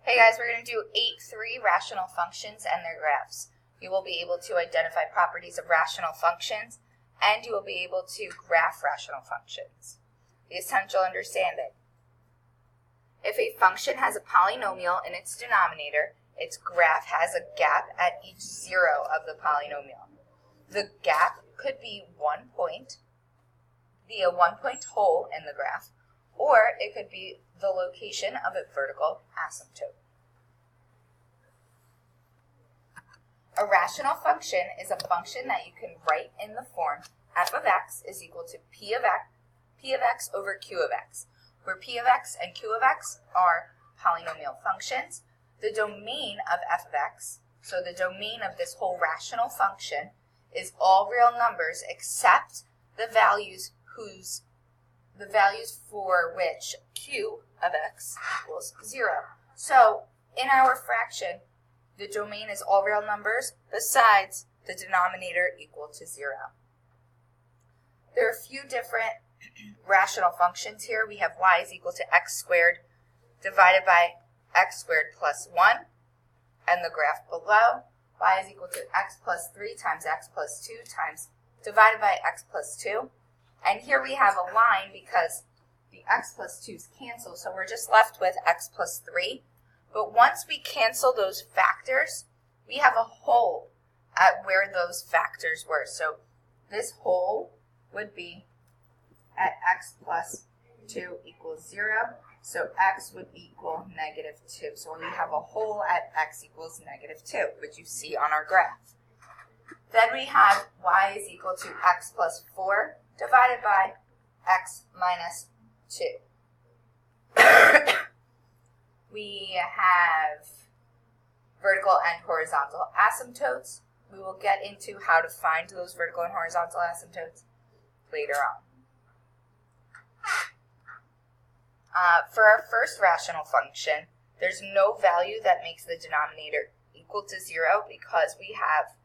Hey guys, we're going to do 8.3 rational functions and their graphs. You will be able to identify properties of rational functions, and you will be able to graph rational functions. The essential understanding. If a function has a polynomial in its denominator, its graph has a gap at each zero of the polynomial. The gap could be 1 point, be a 1-point hole in the graph, or it could be the location of a vertical asymptote. A rational function is a function that you can write in the form f of x is equal to p of x over q of x, where p of x and q of x are polynomial functions. The domain of f of x, so the domain of this whole rational function, is all real numbers except the values for which q of x equals 0. So in our fraction, the domain is all real numbers besides the denominator equal to 0. There are a few different rational functions here. We have y is equal to x squared divided by x squared plus 1, and the graph below, y is equal to x plus 3 times x plus 2 times divided by x plus 2. And here we have a line because the x plus 2's cancel, so we're just left with x plus 3. But once we cancel those factors, we have a hole at where those factors were. So this hole would be at x plus 2 equals 0. So x would equal -2. So we have a hole at x equals -2, which you see on our graph. Then we have y is equal to x plus 4 divided by x minus 2. We have vertical and horizontal asymptotes. We will get into how to find those vertical and horizontal asymptotes later on. For our first rational function, there's no value that makes the denominator equal to 0 because we have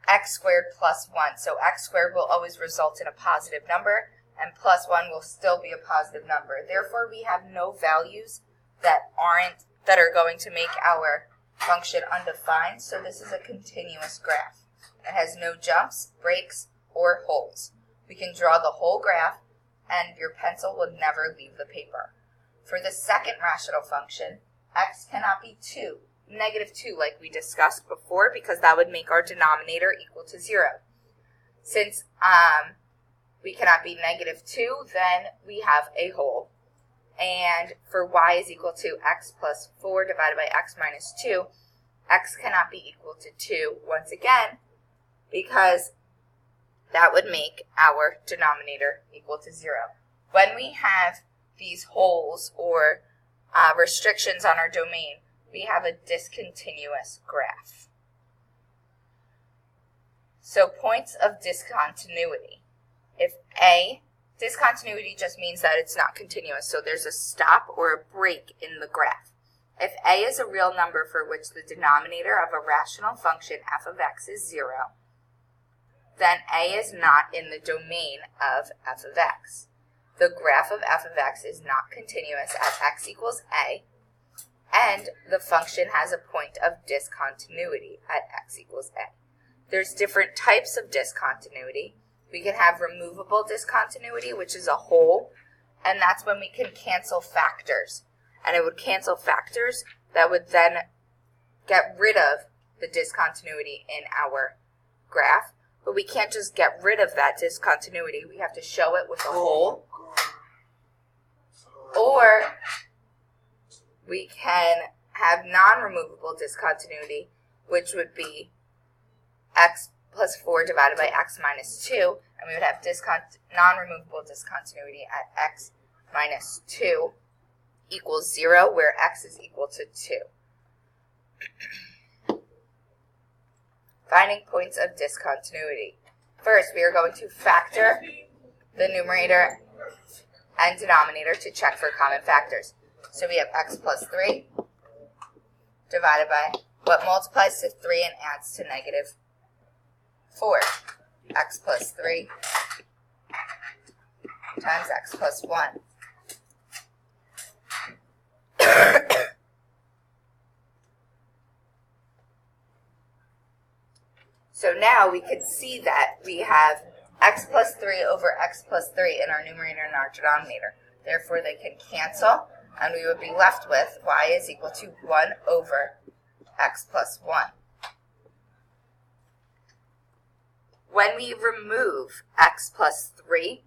x squared plus 1. So x squared will always result in a positive number, and plus 1 will still be a positive number. Therefore, we have no values that are going to make our function undefined. So this is a continuous graph. It has no jumps, breaks, or holes. We can draw the whole graph, and your pencil will never leave the paper. For the second rational function, x cannot be -2 like we discussed before, because that would make our denominator equal to 0. Since we cannot be -2, then we have a hole. And for y is equal to x plus 4 divided by x minus 2, x cannot be equal to 2 once again, because that would make our denominator equal to 0. When we have these holes or restrictions on our domain, we have a discontinuous graph. So points of discontinuity. Discontinuity just means that it's not continuous, so there's a stop or a break in the graph. If a is a real number for which the denominator of a rational function f of x is 0, then a is not in the domain of f of x. The graph of f of x is not continuous at x equals a, and the function has a point of discontinuity at x equals a. There's different types of discontinuity. We can have removable discontinuity, which is a hole, and that's when we can cancel factors. And it would cancel factors that would then get rid of the discontinuity in our graph. But we can't just get rid of that discontinuity. We have to show it with a hole. Or we can have non-removable discontinuity, which would be x plus 4 divided by x minus 2, and we would have non-removable discontinuity at x minus 2 equals 0, where x is equal to 2. Finding points of discontinuity. First, we are going to factor the numerator and denominator to check for common factors. So we have x plus 3 divided by what multiplies to 3 and adds to -4. X plus 3 times x plus 1 So now we can see that we have x plus 3 over x plus 3 in our numerator and our denominator. Therefore, they can cancel, and we would be left with y is equal to 1 over x plus 1. When we remove x plus 3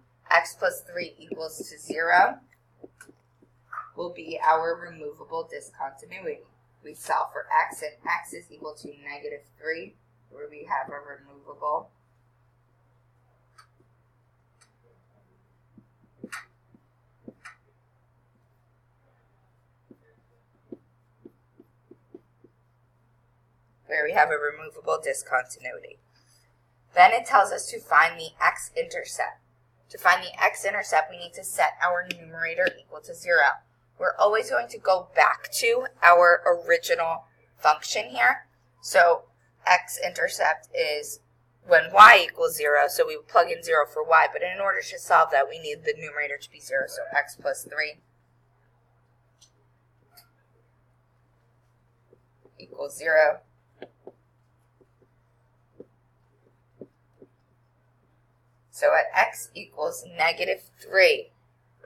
equals to 0 will be our removable discontinuity. We solve for x, and x is equal to negative 3, where we have a removable discontinuity. Then it tells us to find the x-intercept. To find the x-intercept, we need to set our numerator equal to 0. We're always going to go back to our original function here. So x-intercept is when y equals 0, so we would plug in 0 for y. But in order to solve that, we need the numerator to be 0, so x plus 3 equals 0. So at x equals negative 3,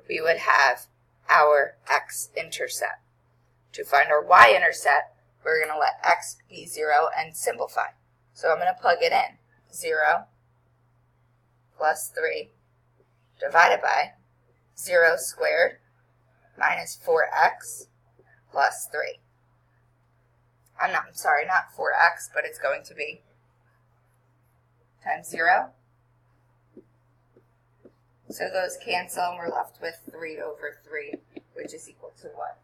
we would have our x-intercept. To find our y-intercept, we're going to let x be 0 and simplify. So I'm going to plug it in. 0 plus 3 divided by 0 squared minus 4x plus 3. I'm sorry, not 4x, but it's going to be times 0. So those cancel, and we're left with 3 over 3, which is equal to 1.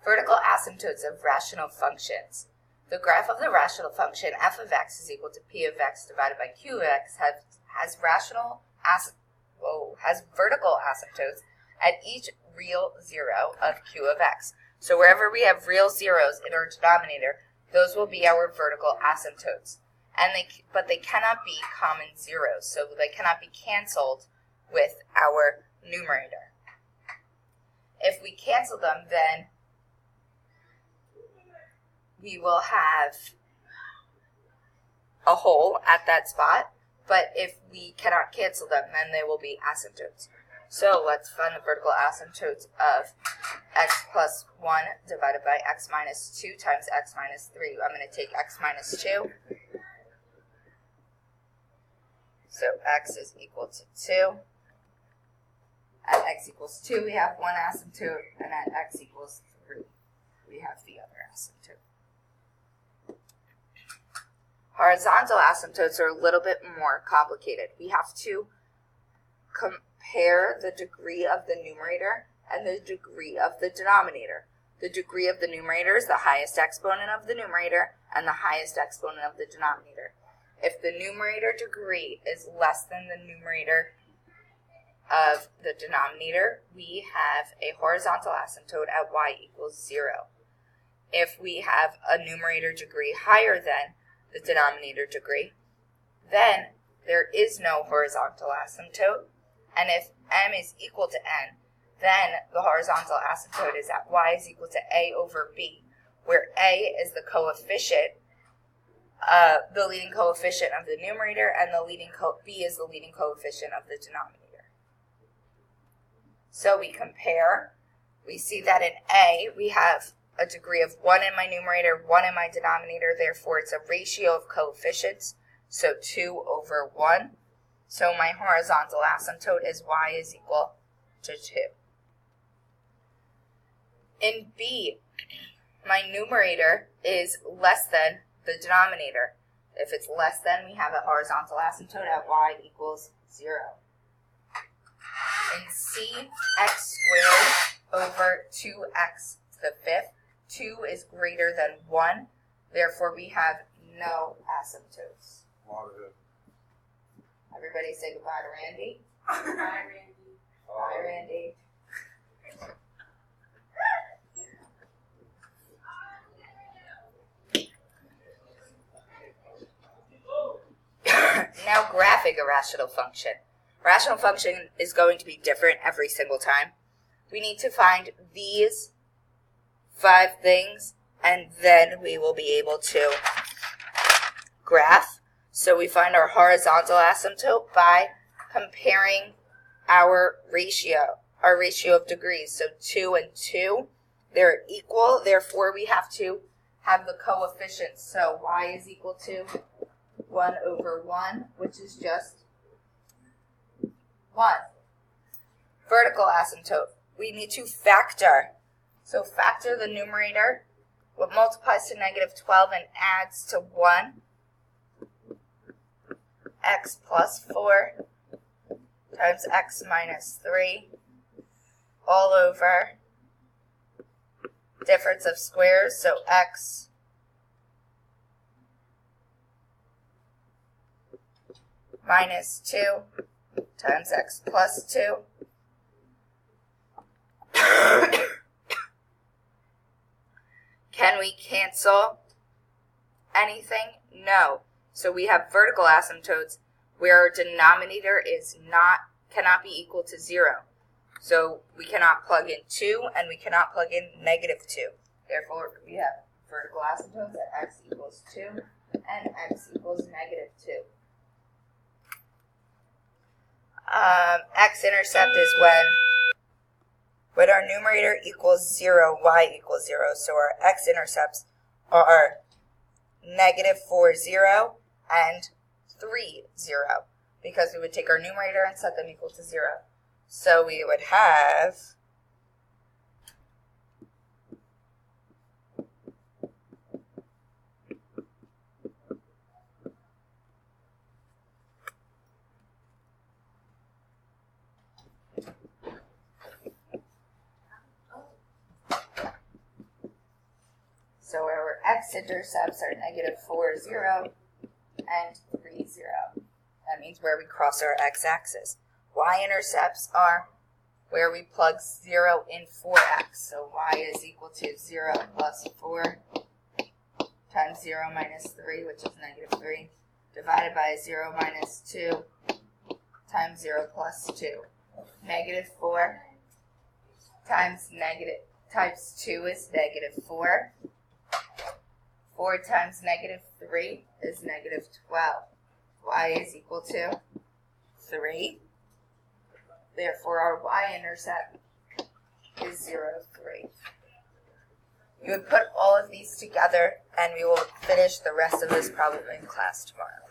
Vertical asymptotes of rational functions. The graph of the rational function f of x is equal to p of x divided by q of x has vertical asymptotes at each real 0 of q of x. So wherever we have real zeros in our denominator, those will be our vertical asymptotes. But they cannot be common zeros, so they cannot be canceled with our numerator. If we cancel them, then we will have a hole at that spot, but if we cannot cancel them, then they will be asymptotes. So let's find the vertical asymptotes of x plus 1 divided by x minus 2 times x minus 3. I'm going to take x minus 2. So x is equal to 2. At x equals 2, we have one asymptote, and at x equals 3, we have the other asymptote. Horizontal asymptotes are a little bit more complicated. We have to compare the degree of the numerator and the degree of the denominator. The degree of the numerator is the highest exponent of the numerator and the highest exponent of the denominator. If the numerator degree is less than the numerator of the denominator, we have a horizontal asymptote at y equals 0. If we have a numerator degree higher than the denominator degree, then there is no horizontal asymptote. And if m is equal to n, then the horizontal asymptote is at y is equal to a over b, where a is the coefficient, the leading coefficient of the numerator, and b is the leading coefficient of the denominator. So we compare. We see that in A, we have a degree of 1 in my numerator, 1 in my denominator. Therefore, it's a ratio of coefficients, so 2 over 1. So my horizontal asymptote is y is equal to 2. In B, my numerator is less than the denominator. If it's less than, we have a horizontal asymptote at y equals 0. In C, x squared over 2x to the 5th. 2 is greater than 1. Therefore, we have no asymptotes. Everybody say goodbye to Randy. Bye, Randy. Bye, Randy. Now graphing a rational function. Rational function is going to be different every single time. We need to find these 5 things, and then we will be able to graph. So we find our horizontal asymptote by comparing our ratio of degrees. So 2 and 2, they're equal. Therefore, we have to have the coefficients. So y is equal to 1 over 1, which is just 1. Vertical asymptote. We need to factor. So factor the numerator, what multiplies to negative 12 and adds to 1, x plus 4 times x minus 3, all over difference of squares, so x minus 2 times x plus 2. Can we cancel anything? No. So we have vertical asymptotes where our denominator cannot be equal to 0. So we cannot plug in 2 and we cannot plug in negative 2. Therefore, we have vertical asymptotes at x equals 2 and x equals negative 2. X-intercept is when our numerator equals 0, y equals 0. So our x-intercepts are negative 4, 0, and 3, 0, because we would take our numerator and set them equal to 0. So we would have so our x-intercepts are negative 4, 0, and 3, 0. That means where we cross our x-axis. Y-intercepts are where we plug 0 in 4x. So y is equal to 0 plus 4 times 0 minus 3, which is negative 3, divided by 0 minus 2 times 0 plus 2. Negative 4 times 2 is negative 4. 4 times negative 3 is negative 12. Y is equal to 3. Therefore, our y-intercept is 0, 3. You would put all of these together, and we will finish the rest of this problem in class tomorrow.